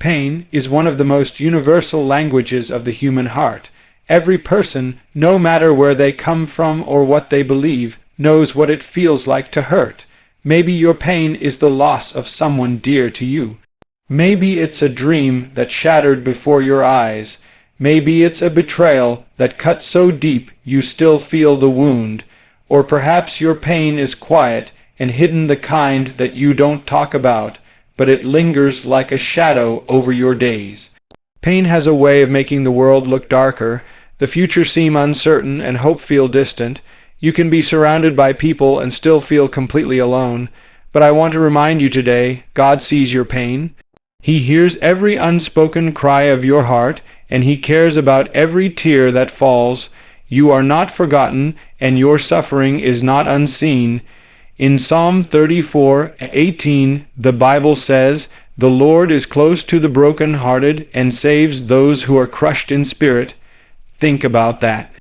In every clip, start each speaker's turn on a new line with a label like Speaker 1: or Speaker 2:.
Speaker 1: Pain is one of the most universal languages of the human heart. Every person, no matter where they come from or what they believe, knows what it feels like to hurt. Maybe your pain is the loss of someone dear to you. Maybe it's a dream that shattered before your eyes. Maybe it's a betrayal that cut so deep you still feel the wound. Or perhaps your pain is quiet and hidden, the kind that you don't talk about, but it lingers like a shadow over your days. Pain has a way of making the world look darker, the future seem uncertain, and hope feel distant. You can be surrounded by people and still feel completely alone. But I want to remind you today, God sees your pain. He hears every unspoken cry of your heart, and He cares about every tear that falls. You are not forgotten, and your suffering is not unseen. In Psalm 34:18, the Bible says, "The Lord is close to the broken-hearted and saves those who are crushed in spirit." Think about that.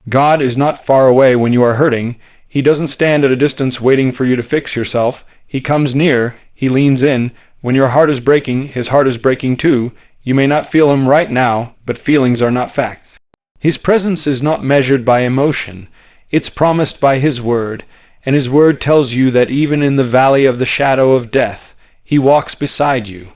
Speaker 1: God is not far away when you are hurting. He doesn't stand at a distance waiting for you to fix yourself. He comes near. He leans in. When your heart is breaking, His heart is breaking too. You may not feel Him right now, but feelings are not facts. His presence is not measured by emotion. It's promised by His Word. And His Word tells you that even in the valley of the shadow of death, He walks beside you.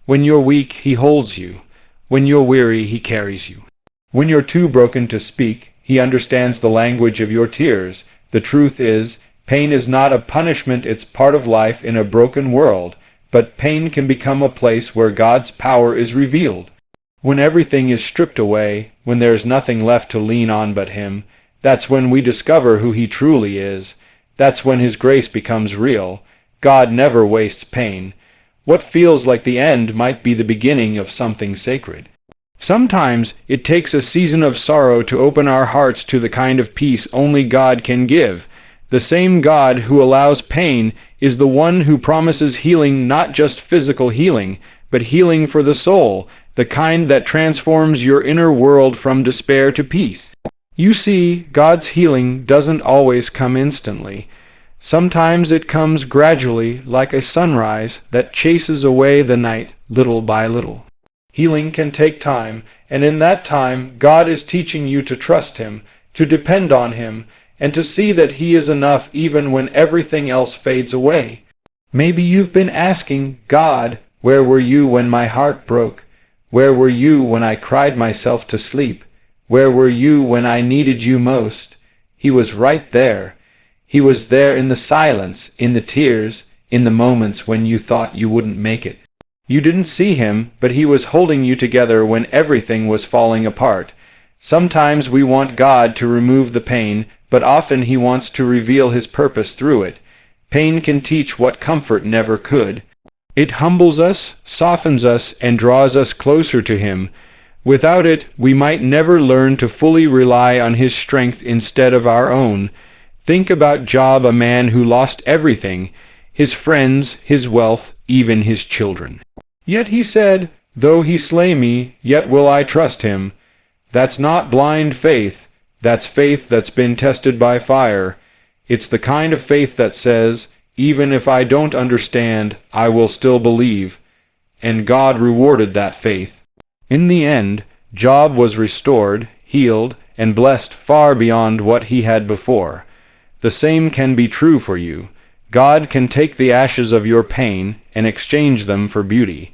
Speaker 1: When you're weak, He holds you. When you're weary, He carries you. When you're too broken to speak, He understands the language of your tears. The truth is, pain is not a punishment, it's part of life in a broken world. But pain can become a place where God's power is revealed. When everything is stripped away, when there's nothing left to lean on but Him, that's when we discover who He truly is. That's when His grace becomes real. God never wastes pain. What feels like the end might be the beginning of something sacred. Sometimes it takes a season of sorrow to open our hearts to the kind of peace only God can give. The same God who allows pain is the one who promises healing, not just physical healing, but healing for the soul, the kind that transforms your inner world from despair to peace. You see, God's healing doesn't always come instantly. Sometimes it comes gradually, like a sunrise that chases away the night little by little. Healing can take time, and in that time, God is teaching you to trust Him, to depend on Him, and to see that He is enough even when everything else fades away. Maybe you've been asking, God, where were you when my heart broke? Where were you when I cried myself to sleep? Where were you when I needed you most? He was right there. He was there in the silence, in the tears, in the moments when you thought you wouldn't make it. You didn't see Him, but He was holding you together when everything was falling apart. Sometimes we want God to remove the pain, but often He wants to reveal His purpose through it. Pain can teach what comfort never could. It humbles us, softens us, and draws us closer to Him. Without it, we might never learn to fully rely on His strength instead of our own. Think about Job, a man who lost everything, his friends, his wealth, even his children. Yet he said, "Though He slay me, yet will I trust Him." That's not blind faith. That's faith that's been tested by fire. It's the kind of faith that says, even if I don't understand, I will still believe. And God rewarded that faith. In the end, Job was restored, healed, and blessed far beyond what he had before. The same can be true for you. God can take the ashes of your pain and exchange them for beauty.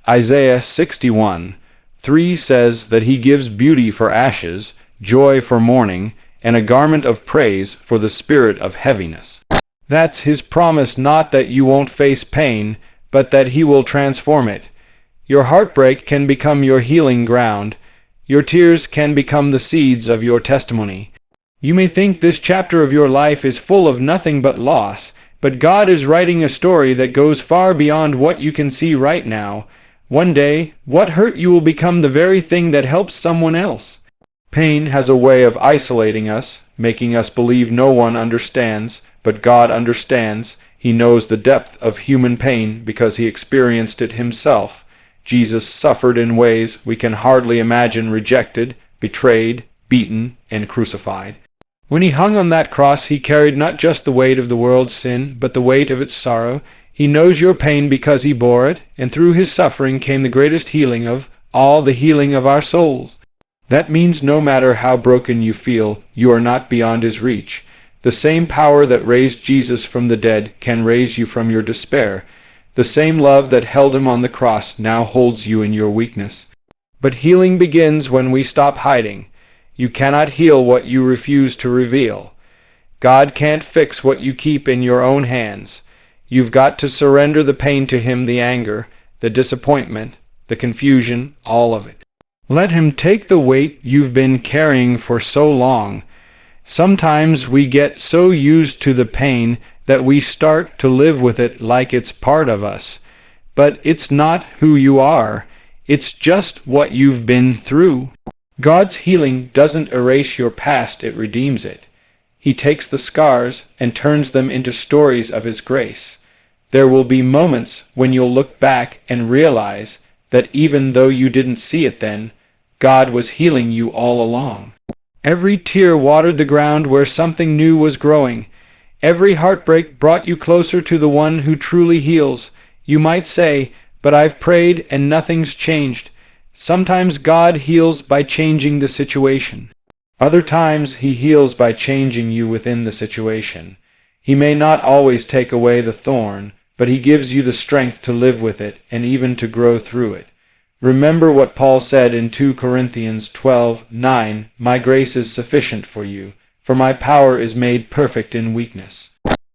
Speaker 1: Isaiah 61:3 says that He gives beauty for ashes, joy for mourning, and a garment of praise for the spirit of heaviness. That's His promise, not that you won't face pain, but that He will transform it. Your heartbreak can become your healing ground. Your tears can become the seeds of your testimony. You may think this chapter of your life is full of nothing but loss, but God is writing a story that goes far beyond what you can see right now. One day, what hurt you will become the very thing that helps someone else. Pain has a way of isolating us, making us believe no one understands, but God understands. He knows the depth of human pain because He experienced it Himself. Jesus suffered in ways we can hardly imagine, rejected, betrayed, beaten, and crucified. When He hung on that cross, He carried not just the weight of the world's sin, but the weight of its sorrow. He knows your pain because he bore it, and through his suffering came the greatest healing of all, the healing of our souls. That means no matter how broken you feel, you are not beyond his reach. The same power that raised Jesus from the dead can raise you from your despair. The same love that held him on the cross now holds you in your weakness. But healing begins when we stop hiding. You cannot heal what you refuse to reveal. God can't fix what you keep in your own hands. You've got to surrender the pain to him, the anger, the disappointment, the confusion, all of it. Let him take the weight you've been carrying for so long. Sometimes we get so used to the pain that we start to live with it like it's part of us. But it's not who you are. It's just what you've been through. God's healing doesn't erase your past, it redeems it. He takes the scars and turns them into stories of his grace. There will be moments when you'll look back and realize that even though you didn't see it then, God was healing you all along. Every tear watered the ground where something new was growing. Every heartbreak brought you closer to the one who truly heals. You might say, "But I've prayed and nothing's changed." Sometimes God heals by changing the situation. Other times he heals by changing you within the situation. He may not always take away the thorn, but he gives you the strength to live with it and even to grow through it. Remember what Paul said in 2 Corinthians 12:9, "My grace is sufficient for you, for my power is made perfect in weakness."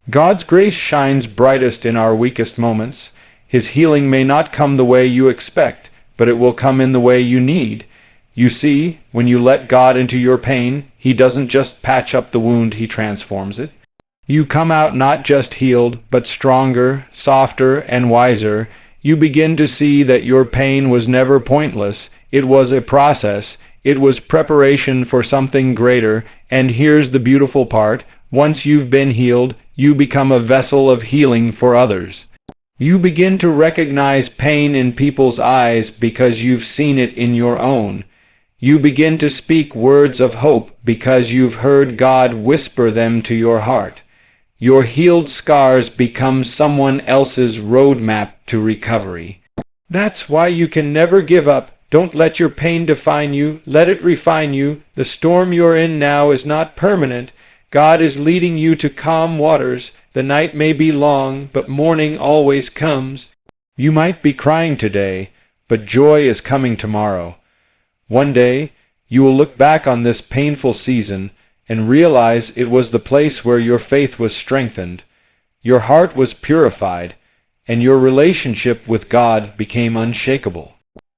Speaker 1: God's grace shines brightest in our weakest moments. His healing may not come the way you expect, but it will come in the way you need. You see, when you let God into your pain, he doesn't just patch up the wound, he transforms it. You come out not just healed, but stronger, softer, and wiser. You begin to see that your pain was never pointless. It was a process. It was preparation for something greater. And here's the beautiful part. Once you've been healed, you become a vessel of healing for others. You begin to recognize pain in people's eyes because you've seen it in your own. You begin to speak words of hope because you've heard God whisper them to your heart. Your healed scars become someone else's roadmap to recovery. That's why you can never give up. Don't let your pain define you. Let it refine you. The storm you're in now is not permanent. God is leading you to calm waters. The night may be long, but morning always comes. You might be crying today, but joy is coming tomorrow. One day, you will look back on this painful season and realize it was the place where your faith was strengthened, your heart was purified, and your relationship with God became unshakable.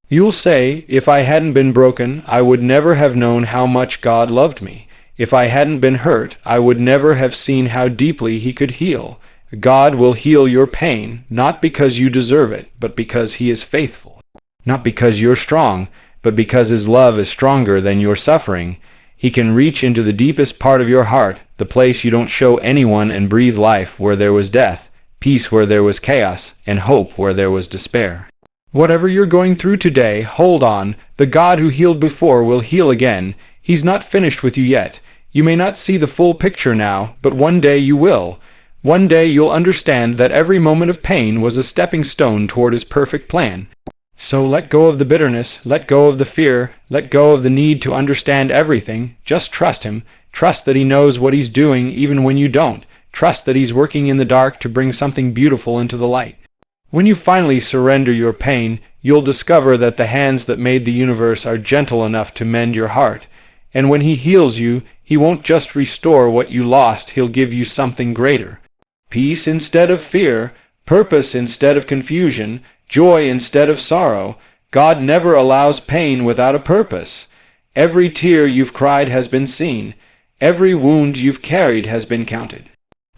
Speaker 1: You'll say, "If I hadn't been broken, I would never have known how much God loved me. If I hadn't been hurt, I would never have seen how deeply he could heal." God will heal your pain, not because you deserve it, but because he is faithful. Not because you're strong, but because his love is stronger than your suffering. He can reach into the deepest part of your heart, the place you don't show anyone, and breathe life where there was death, peace where there was chaos, and hope where there was despair. Whatever you're going through today, hold on. The God who healed before will heal again. He's not finished with you yet. You may not see the full picture now, but one day you will. One day you'll understand that every moment of pain was a stepping stone toward his perfect plan. So let go of the bitterness, let go of the fear, let go of the need to understand everything. Just trust him. Trust that he knows what he's doing even when you don't. Trust that he's working in the dark to bring something beautiful into the light. When you finally surrender your pain, you'll discover that the hands that made the universe are gentle enough to mend your heart. And when he heals you, he won't just restore what you lost, he'll give you something greater. Peace instead of fear, purpose instead of confusion, joy instead of sorrow. God never allows pain without a purpose. Every tear you've cried has been seen. Every wound you've carried has been counted.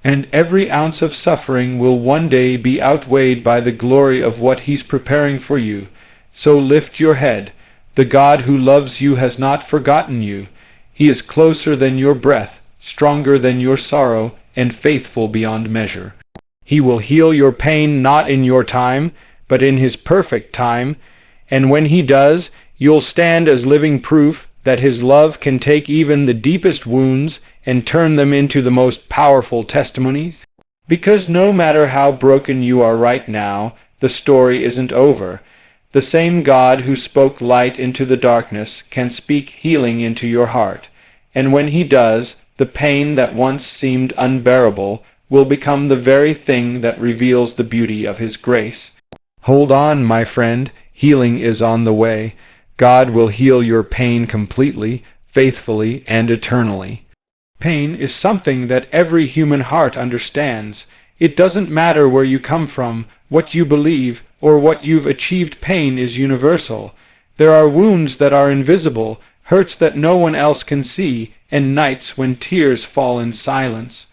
Speaker 1: And every ounce of suffering will one day be outweighed by the glory of what he's preparing for you. So lift your head. The God who loves you has not forgotten you. He is closer than your breath, stronger than your sorrow, and faithful beyond measure. He will heal your pain not in your time, but in his perfect time, and when he does, you'll stand as living proof that his love can take even the deepest wounds and turn them into the most powerful testimonies. Because no matter how broken you are right now, the story isn't over. The same God who spoke light into the darkness can speak healing into your heart. And when he does, the pain that once seemed unbearable will become the very thing that reveals the beauty of his grace. Hold on, my friend. Healing is on the way. God will heal your pain completely, faithfully, and eternally. Pain is something that every human heart understands. It doesn't matter where you come from, what you believe, or what you've achieved. Pain is universal. There are wounds that are invisible, hurts that no one else can see, and nights when tears fall in silence.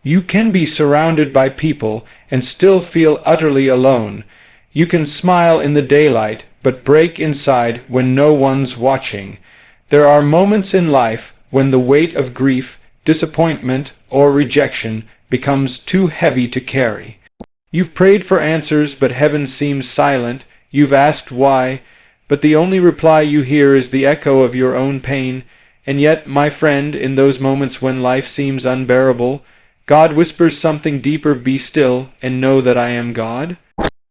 Speaker 1: You can be surrounded by people and still feel utterly alone. You can smile in the daylight, but break inside when no one's watching. There are moments in life when the weight of grief, disappointment, or rejection becomes too heavy to carry. You've prayed for answers, but heaven seems silent. You've asked why, but the only reply you hear is the echo of your own pain. And yet, my friend, in those moments when life seems unbearable, God whispers something deeper: be still and know that I am God.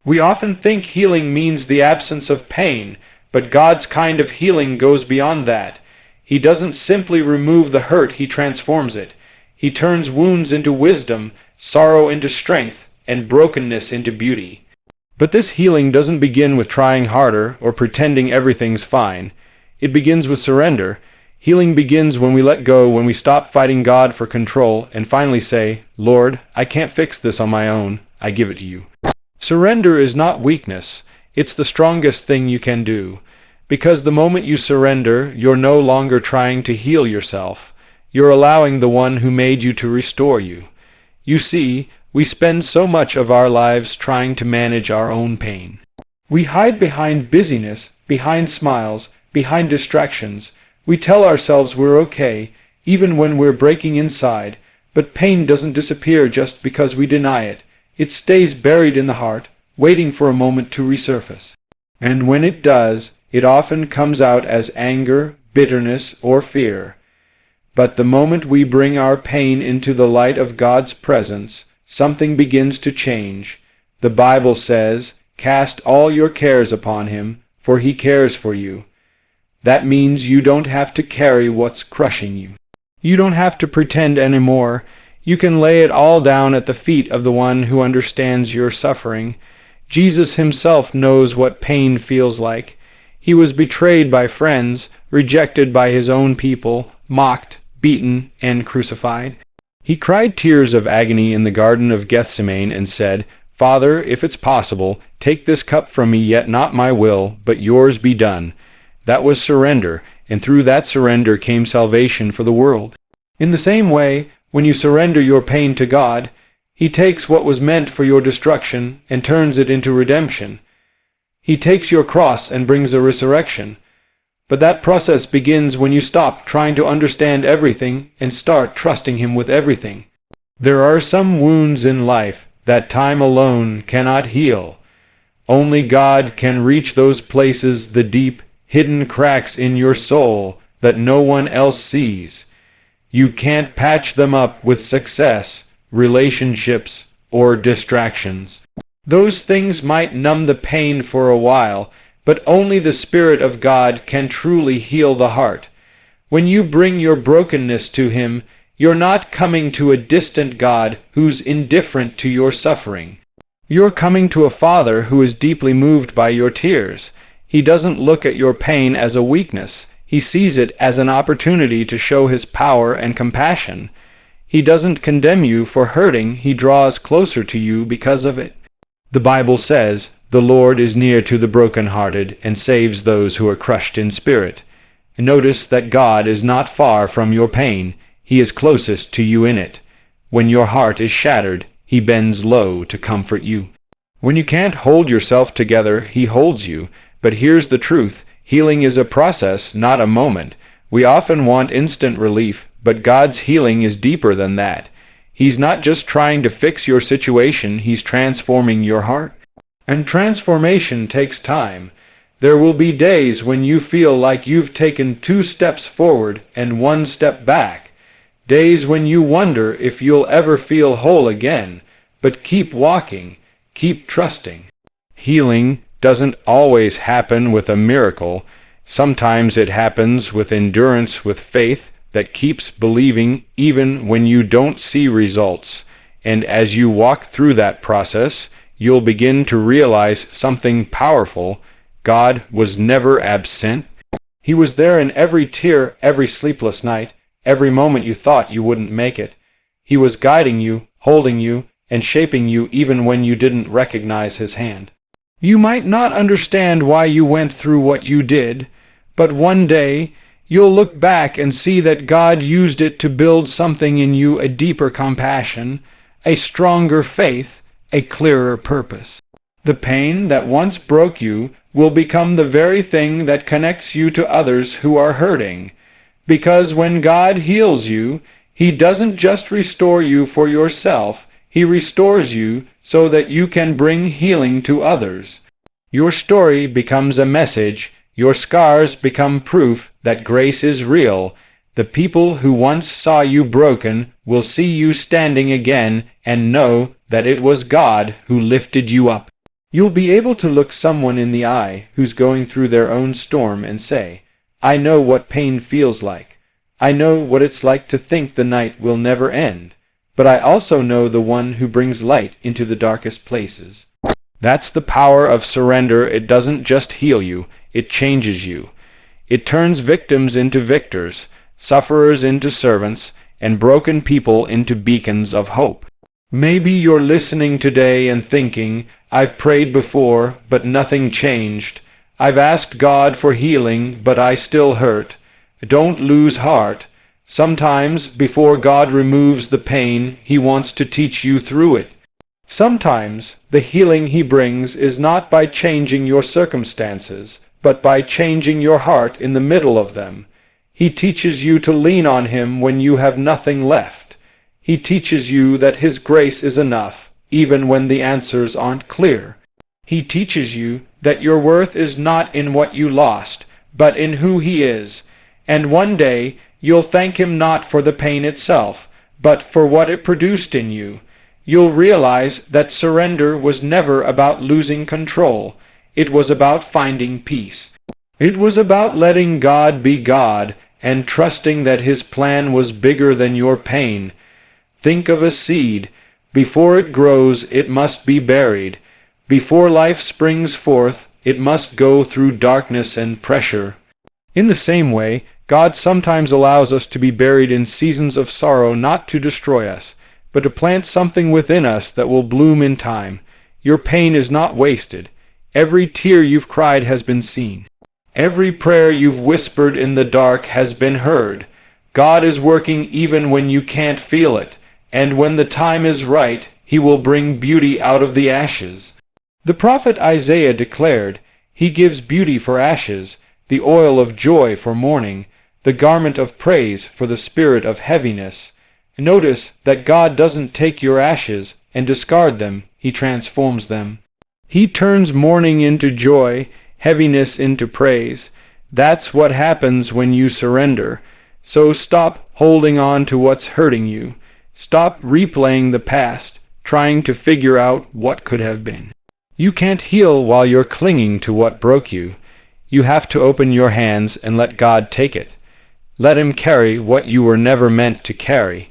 Speaker 1: We often think healing means the absence of pain, but God's kind of healing goes beyond that. He doesn't simply remove the hurt, he transforms it. He turns wounds into wisdom, sorrow into strength, and brokenness into beauty. But this healing doesn't begin with trying harder or pretending everything's fine. It begins with surrender. Healing begins when we let go, when we stop fighting God for control and finally say, Lord, I can't fix this on my own. I give it to you. Surrender is not weakness. It's the strongest thing you can do. Because the moment you surrender, you're no longer trying to heal yourself. You're allowing the one who made you to restore you. You see, we spend so much of our lives trying to manage our own pain. We hide behind busyness, behind smiles, behind distractions. We tell ourselves we're okay, even when we're breaking inside, but pain doesn't disappear just because we deny it. It stays buried in the heart, waiting for a moment to resurface. And when it does, it often comes out as anger, bitterness, or fear. But the moment we bring our pain into the light of God's presence, something begins to change. The Bible says, "Cast all your cares upon him, for he cares for you." That means you don't have to carry what's crushing you. You don't have to pretend anymore. You can lay it all down at the feet of the one who understands your suffering. Jesus himself knows what pain feels like. He was betrayed by friends, rejected by his own people, mocked, beaten, and crucified. He cried tears of agony in the Garden of Gethsemane and said, "Father, if it's possible, take this cup from me, yet not my will, but yours be done." That was surrender, and through that surrender came salvation for the world. In the same way, when you surrender your pain to God, he takes what was meant for your destruction and turns it into redemption. He takes your cross and brings a resurrection. But that process begins when you stop trying to understand everything and start trusting him with everything. There are some wounds in life that time alone cannot heal. Only God can reach those places, the deep, hidden cracks in your soul that no one else sees. You can't patch them up with success, relationships, or distractions. Those things might numb the pain for a while, but only the Spirit of God can truly heal the heart. When you bring your brokenness to him, you're not coming to a distant God who's indifferent to your suffering. You're coming to a Father who is deeply moved by your tears. He doesn't look at your pain as a weakness. He sees it as an opportunity to show his power and compassion. He doesn't condemn you for hurting. He draws closer to you because of it. The Bible says, "The Lord is near to the brokenhearted and saves those who are crushed in spirit." Notice that God is not far from your pain. He is closest to you in it. When your heart is shattered, he bends low to comfort you. When you can't hold yourself together, he holds you. But here's the truth. Healing is a process, not a moment. We often want instant relief, but God's healing is deeper than that. He's not just trying to fix your situation, he's transforming your heart. And transformation takes time. There will be days when you feel like you've taken 2 steps forward and 1 step back. Days when you wonder if you'll ever feel whole again. but keep walking, keep trusting. Healing doesn't always happen with a miracle. Sometimes it happens with endurance, with faith that keeps believing even when you don't see results. And as you walk through that process, you'll begin to realize something powerful. God was never absent. He was there in every tear, every sleepless night, every moment you thought you wouldn't make it. He was guiding you, holding you, and shaping you even when you didn't recognize His hand. You might not understand why you went through what you did, but one day you'll look back and see that God used it to build something in you, a deeper compassion, a stronger faith, a clearer purpose. The pain that once broke you will become the very thing that connects you to others who are hurting. Because when God heals you, He doesn't just restore you for yourself, He restores you so that you can bring healing to others. Your story becomes a message, your scars become proof that grace is real. The people who once saw you broken will see you standing again and know that it was God who lifted you up. You'll be able to look someone in the eye who's going through their own storm and say, "I know what pain feels like. I know what it's like to think the night will never end. But I also know the one who brings light into the darkest places." That's the power of surrender. It doesn't just heal you, it changes you. It turns victims into victors, sufferers into servants, and broken people into beacons of hope. Maybe you're listening today and thinking, "I've prayed before, but nothing changed. I've asked God for healing, but I still hurt." Don't lose heart. Sometimes, before God removes the pain, He wants to teach you through it. Sometimes, the healing He brings is not by changing your circumstances, but by changing your heart in the middle of them. He teaches you to lean on Him when you have nothing left. He teaches you that His grace is enough, even when the answers aren't clear. He teaches you that your worth is not in what you lost, but in who He is. And one day, you'll thank Him not for the pain itself, but for what it produced in you. You'll realize that surrender was never about losing control. It was about finding peace. It was about letting God be God and trusting that His plan was bigger than your pain. Think of a seed. Before it grows, it must be buried. Before life springs forth, it must go through darkness and pressure. In the same way, God sometimes allows us to be buried in seasons of sorrow, not to destroy us, but to plant something within us that will bloom in time. Your pain is not wasted. Every tear you've cried has been seen. Every prayer you've whispered in the dark has been heard. God is working even when you can't feel it, and when the time is right, He will bring beauty out of the ashes. The prophet Isaiah declared, "He gives beauty for ashes, the oil of joy for mourning, the garment of praise for the spirit of heaviness." Notice that God doesn't take your ashes and discard them, He transforms them. He turns mourning into joy, heaviness into praise. That's what happens when you surrender. So stop holding on to what's hurting you. Stop replaying the past, trying to figure out what could have been. You can't heal while you're clinging to what broke you. You have to open your hands and let God take it. Let Him carry what you were never meant to carry.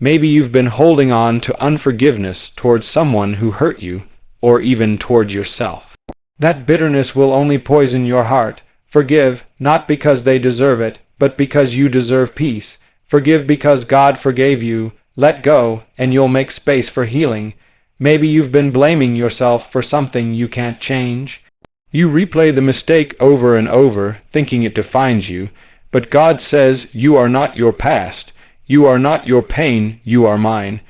Speaker 1: Maybe you've been holding on to unforgiveness towards someone who hurt you, or even toward yourself. That bitterness will only poison your heart. Forgive, not because they deserve it, but because you deserve peace. Forgive because God forgave you. Let go, and you'll make space for healing. Maybe you've been blaming yourself for something you can't change. You replay the mistake over and over, thinking it defines you, but God says you are not your past. You are not your pain, you are mine.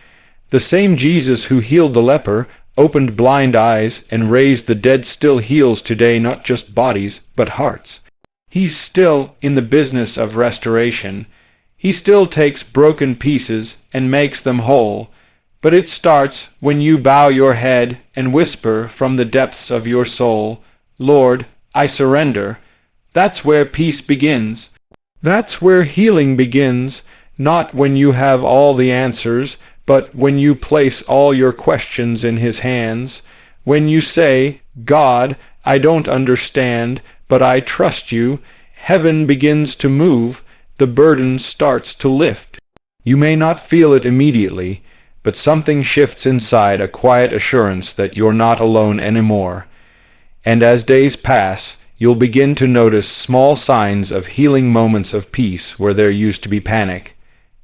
Speaker 1: The same Jesus who healed the leper, opened blind eyes, and raised the dead still heals today not just bodies, but hearts. He's still in the business of restoration. He still takes broken pieces and makes them whole. But it starts when you bow your head and whisper from the depths of your soul, "Lord, I surrender." That's where peace begins. That's where healing begins, not when you have all the answers, But when you place all your questions in His hands, when you say, "God, I don't understand, but I trust you," heaven begins to move, the burden starts to lift. You may not feel it immediately, but something shifts inside, a quiet assurance that you're not alone anymore. And as days pass, you'll begin to notice small signs of healing, moments of peace where there used to be panic,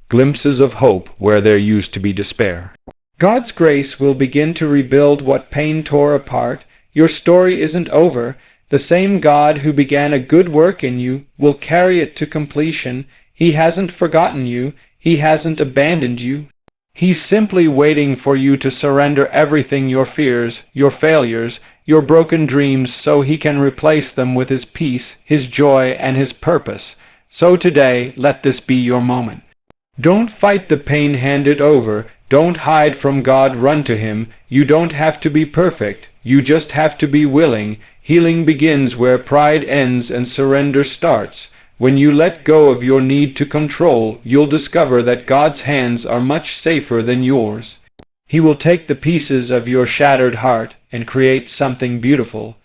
Speaker 1: glimpses of hope where there used to be despair. God's grace will begin to rebuild what pain tore apart. Your story isn't over. The same God who began a good work in you will carry it to completion. He hasn't forgotten you. He hasn't abandoned you. He's simply waiting for you to surrender everything, your fears, your failures, your broken dreams, so He can replace them with His peace, His joy, and His purpose. So today, let this be your moment. Don't fight the pain, hand it over. Don't hide from God, run to Him. You don't have to be perfect. You just have to be willing. Healing begins where pride ends and surrender starts. When you let go of your need to control, you'll discover that God's hands are much safer than yours. He will take the pieces of your shattered heart and create something beautiful.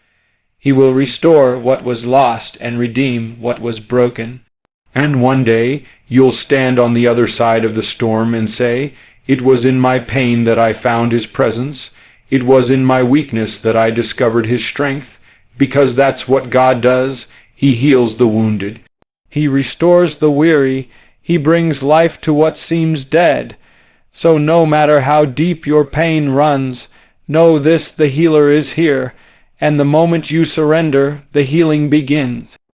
Speaker 1: He will restore what was lost and redeem what was broken. And one day you'll stand on the other side of the storm and say, "It was in my pain that I found His presence. It was in my weakness that I discovered His strength." Because that's what God does. He heals the wounded. He restores the weary. He brings life to what seems dead. So no matter how deep your pain runs, know this: the healer is here, and the moment you surrender, the healing begins.